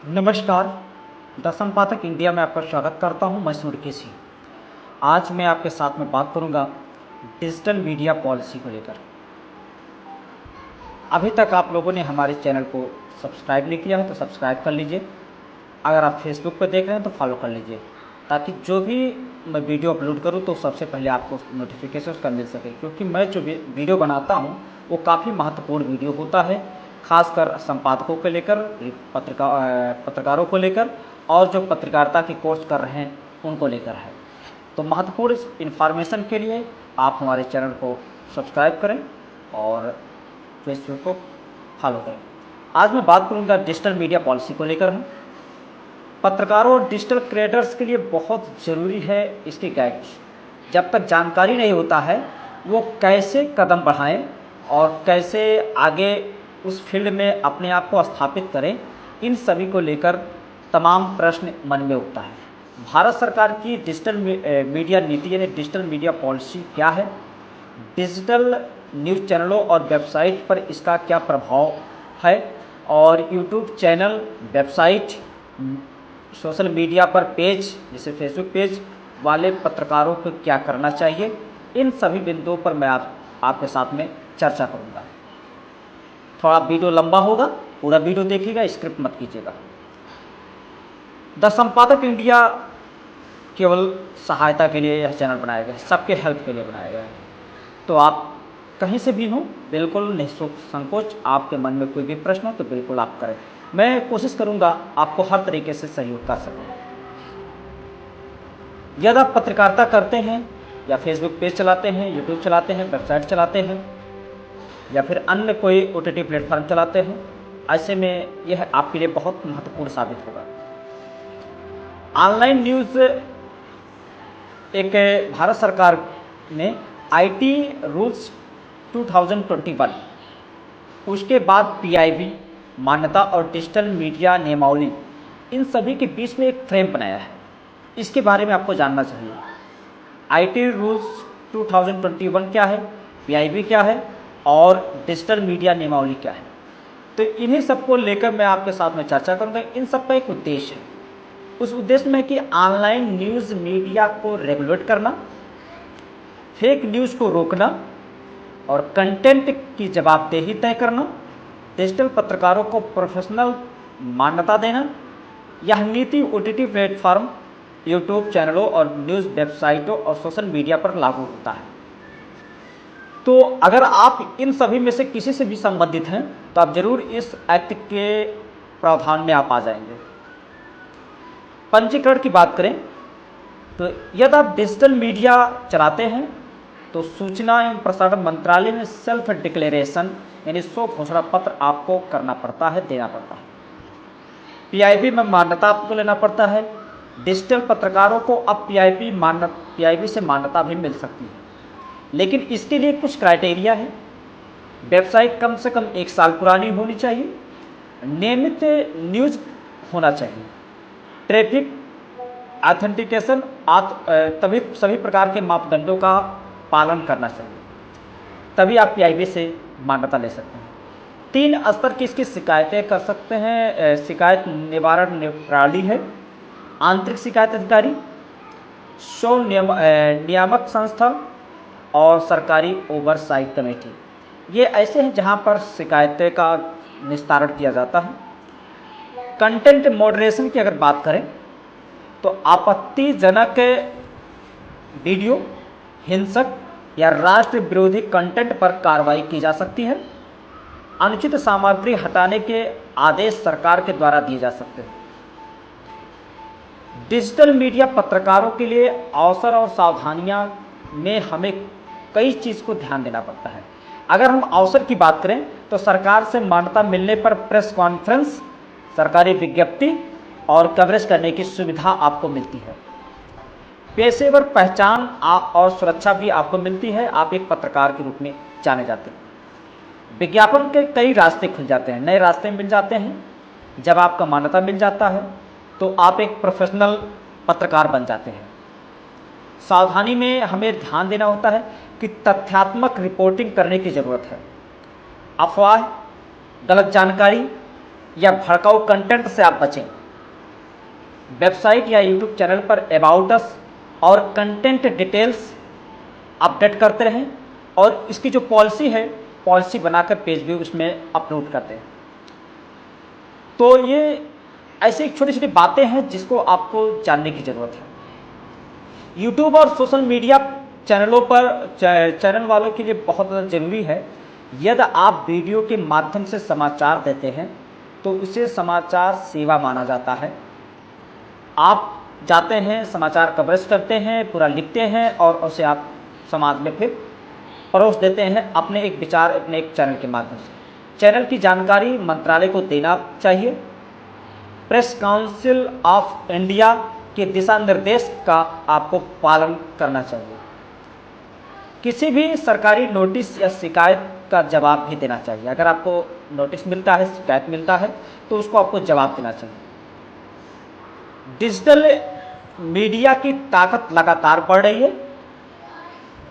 नमस्कार। द संपादक इंडिया में आपका स्वागत करता हूं। मैं सूर्यकेशी। आज मैं आपके साथ में बात करूंगा डिजिटल मीडिया पॉलिसी को लेकर। अभी तक आप लोगों ने हमारे चैनल को सब्सक्राइब नहीं किया है तो सब्सक्राइब कर लीजिए। अगर आप फेसबुक पर देख रहे हैं तो फॉलो कर लीजिए, ताकि जो भी मैं वीडियो अपलोड करूं तो सबसे पहले आपको नोटिफिकेशन उसका मिल सके। क्योंकि मैं जो वीडियो बनाता हूं वो काफ़ी महत्वपूर्ण वीडियो होता है, खासकर संपादकों को लेकर, पत्रकारों को लेकर, और जो पत्रकारिता के कोर्स कर रहे हैं उनको लेकर है। तो महत्वपूर्ण इन्फॉर्मेशन के लिए आप हमारे चैनल को सब्सक्राइब करें और फेसबुक को फॉलो करें। आज मैं बात करूंगा डिजिटल मीडिया पॉलिसी को लेकर है। पत्रकारों और डिजिटल क्रिएटर्स के लिए बहुत ज़रूरी है इसकी गाइड्स। जब तक जानकारी नहीं होता है वो कैसे कदम बढ़ाएं और कैसे आगे उस फील्ड में अपने आप को स्थापित करें, इन सभी को लेकर तमाम प्रश्न मन में उठता है। भारत सरकार की डिजिटल मीडिया नीति यानी डिजिटल मीडिया पॉलिसी क्या है, डिजिटल न्यूज़ चैनलों और वेबसाइट पर इसका क्या प्रभाव है, और YouTube channel, website, social media पर पेज जैसे फेसबुक पेज वाले पत्रकारों को क्या करना चाहिए, इन सभी बिंदुओं पर मैं आपके साथ में चर्चा करूंगा। थोड़ा वीडियो लंबा होगा, पूरा वीडियो देखिएगा, स्क्रिप्ट मत कीजिएगा। द संपादक इंडिया केवल सहायता के लिए यह चैनल बनाया गया है, सबके हेल्प के लिए बनाया गया है। तो आप कहीं से भी हों, बिल्कुल निसंकोच, आपके मन में कोई भी प्रश्न हो तो बिल्कुल आप करें। मैं कोशिश करूंगा आपको हर तरीके से सहयोग कर सकूं। यदि आप पत्रकारिता करते हैं या फेसबुक पेज चलाते हैं, यूट्यूब चलाते हैं, वेबसाइट चलाते हैं या फिर अन्य कोई OTT प्लेटफॉर्म चलाते हैं, ऐसे में यह आपके लिए बहुत महत्वपूर्ण साबित होगा। ऑनलाइन न्यूज़ एक भारत सरकार ने IT रूल्स 2021, उसके बाद PIB मान्यता और डिजिटल मीडिया नियमावली, इन सभी के बीच में एक फ्रेम बनाया है। इसके बारे में आपको जानना चाहिए। IT रूल्स 2021 क्या है, PIB क्या है और डिजिटल मीडिया नियमावली क्या है, तो इन्हीं सबको लेकर मैं आपके साथ में चर्चा करूंगा। इन सब का एक उद्देश्य है। उस उद्देश्य में कि ऑनलाइन न्यूज़ मीडिया को रेगुलेट करना, फेक न्यूज़ को रोकना और कंटेंट की जवाबदेही तय करना, डिजिटल पत्रकारों को प्रोफेशनल मान्यता देना। यह नीति OTT प्लेटफॉर्म, यूट्यूब चैनलों और न्यूज़ वेबसाइटों और सोशल मीडिया पर लागू होता है। तो अगर आप इन सभी में से किसी से भी संबंधित हैं तो आप जरूर इस एक्ट के प्रावधान में आप आ जाएंगे। पंजीकरण की बात करें तो यदि आप डिजिटल मीडिया चलाते हैं तो सूचना एवं प्रसारण मंत्रालय में सेल्फ डिक्लेरेशन यानी स्व घोषणा पत्र आपको करना पड़ता है, देना पड़ता है। PIB में मान्यता आपको लेना पड़ता है। डिजिटल पत्रकारों को अब PIB से मान्यता भी मिल सकती है, लेकिन इसके लिए कुछ क्राइटेरिया है। वेबसाइट कम से कम 1 साल पुरानी होनी चाहिए, नियमित न्यूज़ होना चाहिए, ट्रैफिक ऑथेंटिकेशन तभी सभी प्रकार के मापदंडों का पालन करना चाहिए, तभी आप PIB से मान्यता ले सकते हैं। 3 स्तर की इसकी शिकायतें कर सकते हैं। शिकायत निवारण प्रणाली है, आंतरिक शिकायत अधिकारी, नियामक संस्था और सरकारी ओवरसाइट कमेटी। ये ऐसे हैं जहां पर शिकायतें का निस्तारण किया जाता है। कंटेंट मॉडरेशन की अगर बात करें तो आपत्तिजनक वीडियो, हिंसक या राष्ट्र विरोधी कंटेंट पर कार्रवाई की जा सकती है। अनुचित सामग्री हटाने के आदेश सरकार के द्वारा दिए जा सकते हैं। डिजिटल मीडिया पत्रकारों के लिए अवसर और सावधानियां में हमें कई चीज़ को ध्यान देना पड़ता है। अगर हम अवसर की बात करें तो सरकार से मान्यता मिलने पर प्रेस कॉन्फ्रेंस, सरकारी विज्ञप्ति और कवरेज करने की सुविधा आपको मिलती है। पेशेवर पहचान और सुरक्षा भी आपको मिलती है, आप एक पत्रकार के रूप में जाने जाते हैं। विज्ञापन के कई रास्ते खुल जाते हैं, नए रास्ते मिल जाते हैं। जब आपका मान्यता मिल जाता है तो आप एक प्रोफेशनल पत्रकार बन जाते हैं। सावधानी में हमें ध्यान देना होता है कि तथ्यात्मक रिपोर्टिंग करने की ज़रूरत है। अफवाह, गलत जानकारी या भड़काऊ कंटेंट से आप बचें। वेबसाइट या यूट्यूब चैनल पर अबाउट अस और कंटेंट डिटेल्स अपडेट करते रहें, और इसकी जो पॉलिसी है, पॉलिसी बनाकर पेज भी उसमें अपलोड करते हैं। तो ये ऐसी छोटी छोटी बातें हैं जिसको आपको जानने की ज़रूरत है। यूट्यूब और सोशल मीडिया चैनलों पर चैनल वालों के लिए बहुत ज़्यादा ज़रूरी है। यदि आप वीडियो के माध्यम से समाचार देते हैं तो उसे समाचार सेवा माना जाता है। आप जाते हैं, समाचार कवरेज करते हैं, पूरा लिखते हैं और उसे आप समाज में फिर परोस देते हैं अपने एक विचार, अपने एक चैनल के माध्यम से। चैनल की जानकारी मंत्रालय को देना चाहिए। प्रेस काउंसिल ऑफ इंडिया के दिशा निर्देश का आपको पालन करना चाहिए। किसी भी सरकारी नोटिस या शिकायत का जवाब भी देना चाहिए। अगर आपको नोटिस मिलता है, शिकायत मिलता है, तो उसको आपको जवाब देना चाहिए। डिजिटल मीडिया की ताकत लगातार बढ़ रही है।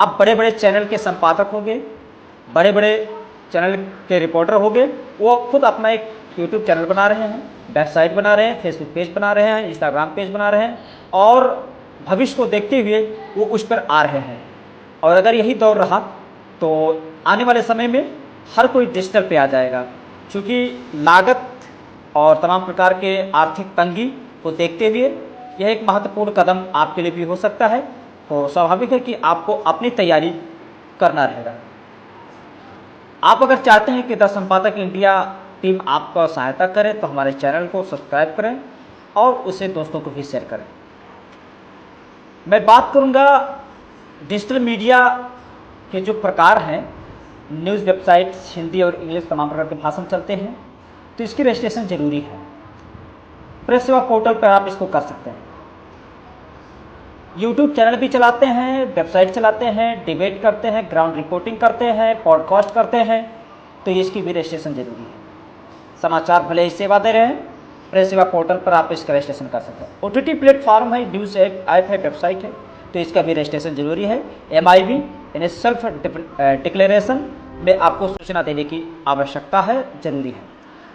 अब बड़े बड़े चैनल के संपादक हो गए, बड़े बड़े चैनल के रिपोर्टर हो गए, वो खुद अपना एक यूट्यूब चैनल बना रहे हैं, वेबसाइट बना रहे हैं, फेसबुक पेज बना रहे हैं, इंस्टाग्राम पेज बना रहे हैं, और भविष्य को देखते हुए वो उस पर आ रहे हैं। और अगर यही दौर रहा तो आने वाले समय में हर कोई डिजिटल पे आ जाएगा, क्योंकि लागत और तमाम प्रकार के आर्थिक तंगी को देखते हुए यह एक महत्वपूर्ण कदम आपके लिए भी हो सकता है। तो स्वाभाविक है कि आपको अपनी तैयारी करना रहेगा। आप अगर चाहते हैं कि द संपादक इंडिया टीम आपको सहायता करे तो हमारे चैनल को सब्सक्राइब करें और उसे दोस्तों को भी शेयर करें। मैं बात करूंगा डिजिटल मीडिया के जो प्रकार हैं, न्यूज़ वेबसाइट्स, हिंदी और इंग्लिश तमाम प्रकार के भाषा चलते हैं, तो इसकी रजिस्ट्रेशन जरूरी है। प्रेस सेवा पोर्टल पर आप इसको कर सकते हैं। यूट्यूब चैनल भी चलाते हैं, वेबसाइट चलाते हैं, डिबेट करते हैं, ग्राउंड रिपोर्टिंग करते हैं, पॉडकास्ट करते हैं, तो इसकी भी रजिस्ट्रेशन जरूरी है। समाचार भले ही सेवा दे रहे हैं, प्रेस सेवा पोर्टल पर आप इसका रजिस्ट्रेशन कर सकते हैं। OTT प्लेटफॉर्म है, न्यूज़ ऐप है, वेबसाइट है, तो इसका भी रजिस्ट्रेशन जरूरी है। MIB यानी सेल्फ डिक्लेरेशन में आपको सूचना देने की आवश्यकता है, जरूरी है।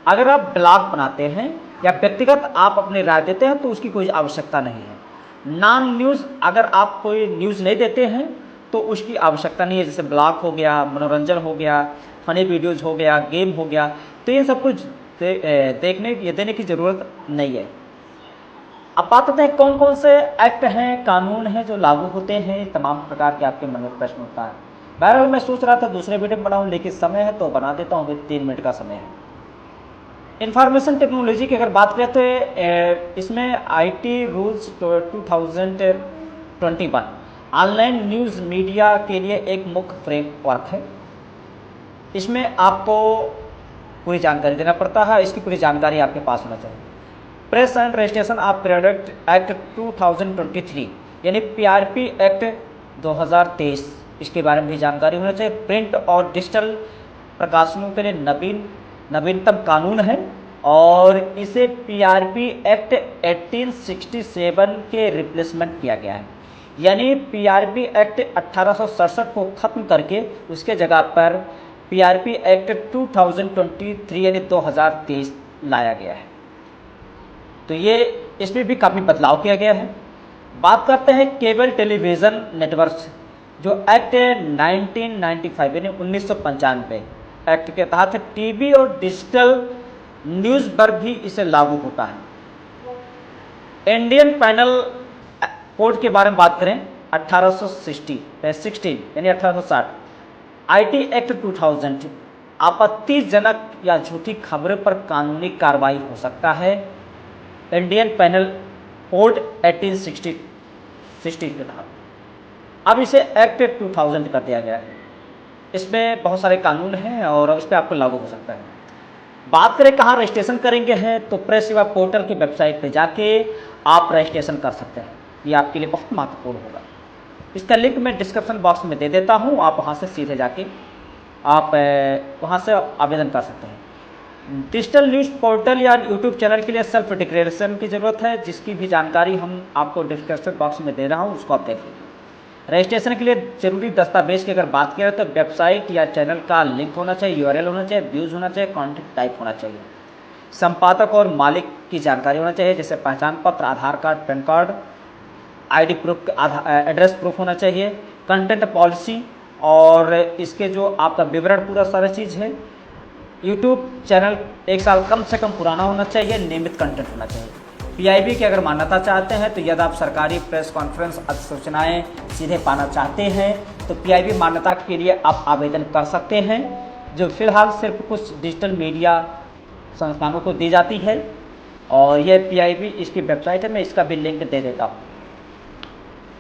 अगर आप ब्लॉग बनाते हैं या व्यक्तिगत आप अपनी राय देते हैं तो उसकी कोई आवश्यकता नहीं है। नॉन न्यूज़, अगर आप कोई न्यूज़ नहीं देते हैं तो उसकी आवश्यकता नहीं है। जैसे ब्लॉग हो गया, मनोरंजन हो गया, फनी वीडियोज़ हो गया, गेम हो गया, तो ये सब कुछ देने की ज़रूरत नहीं है। अब बात करते हैं कौन कौन से एक्ट हैं, कानून हैं जो लागू होते हैं। तमाम प्रकार के आपके मन में प्रश्न होता है। बहरहाल मैं सोच रहा था दूसरे वीडियो में बनाऊँ, लेकिन समय है तो बना देता हूँ। 3 मिनट का समय है। इंफॉर्मेशन टेक्नोलॉजी की अगर बात करें तो इसमें IT rules 2021 online news media के लिए एक मुख्य फ्रेमवर्क है। इसमें आपको पूरी जानकारी देना पड़ता है, इसकी पूरी जानकारी आपके पास होना चाहिए। Press and registration of product act 2023 यानी PRP एक्ट 2023, इसके बारे में भी जानकारी होना चाहिए। प्रिंट और डिजिटल प्रकाशनों के लिए नवीनतम कानून है, और इसे PRP एक्ट 1867 के रिप्लेसमेंट किया गया है। यानी PRP एक्ट 1867 को ख़त्म करके उसके जगह पर PRP एक्ट 2023 यानी 2023 लाया गया है। तो ये इसमें भी काफ़ी बदलाव किया गया है। बात करते हैं केबल टेलीविज़न नेटवर्क्स, जो एक्ट 1995 यानी 1995 एक्ट के तहत टीवी और डिजिटल न्यूज़ पर भी इसे लागू होता है। इंडियन पैनल कोड के बारे में बात करें, 1860 यानी 1860 IT एक्ट 2000 आपत्तिजनक या झूठी खबरों पर कानूनी कार्रवाई हो सकता है। इंडियन पैनल कोड 1860 के तहत अब इसे एक्ट 2000 कर दिया गया है। इसमें बहुत सारे कानून हैं और इस पर आपको लागू हो सकता है। बात करें कहाँ रजिस्ट्रेशन करेंगे हैं, तो प्रेस सेवा पोर्टल की वेबसाइट पे जाके आप रजिस्ट्रेशन कर सकते हैं। ये आपके लिए बहुत महत्वपूर्ण होगा। इसका लिंक मैं डिस्क्रिप्शन बॉक्स में दे देता हूँ, आप वहाँ से सीधे जाके आप वहाँ से आवेदन कर सकते हैं। डिजिटल न्यूज़ पोर्टल या यूट्यूब चैनल के लिए सेल्फ डिक्लेरेशन की ज़रूरत है, जिसकी भी जानकारी हम आपको डिस्क्रिप्शन बॉक्स में दे रहा हूँ, उसको आप देख लीजिए। रजिस्ट्रेशन के लिए जरूरी दस्तावेज की अगर बात करें तो वेबसाइट या चैनल का लिंक होना चाहिए, URL होना चाहिए, व्यूज़ होना चाहिए, कॉन्टेंट टाइप होना चाहिए। संपादक और मालिक की जानकारी होना चाहिए, जैसे पहचान पत्र, Aadhaar card, PAN card, ID proof, address proof होना चाहिए, कंटेंट पॉलिसी और इसके जो आपका विवरण पूरा सारा चीज़ है। यूट्यूब चैनल 1 साल कम से कम पुराना होना चाहिए, नियमित कंटेंट होना चाहिए। पीआईबी की अगर मान्यता चाहते हैं तो यदि आप सरकारी प्रेस कॉन्फ्रेंस अधिसूचनाएँ सीधे पाना चाहते हैं तो पीआईबी मान्यता के लिए आप आवेदन कर सकते हैं, जो फिलहाल सिर्फ कुछ डिजिटल मीडिया संस्थानों को दी जाती है। और यह पीआईबी इसकी वेबसाइट है, मैं इसका भी लिंक दे देता हूँ।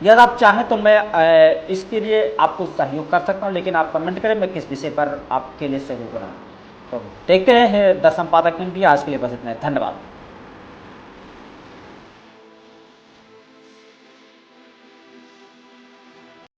यदि आप चाहें तो मैं इसके लिए आपको सहयोग कर सकता हूँ, लेकिन आप कमेंट करें मैं किस विषय पर आपके लिए सहयोग बनाऊँ। तो देखते हैं द संपादक इंडिया। आज के लिए बस इतना है, धन्यवाद।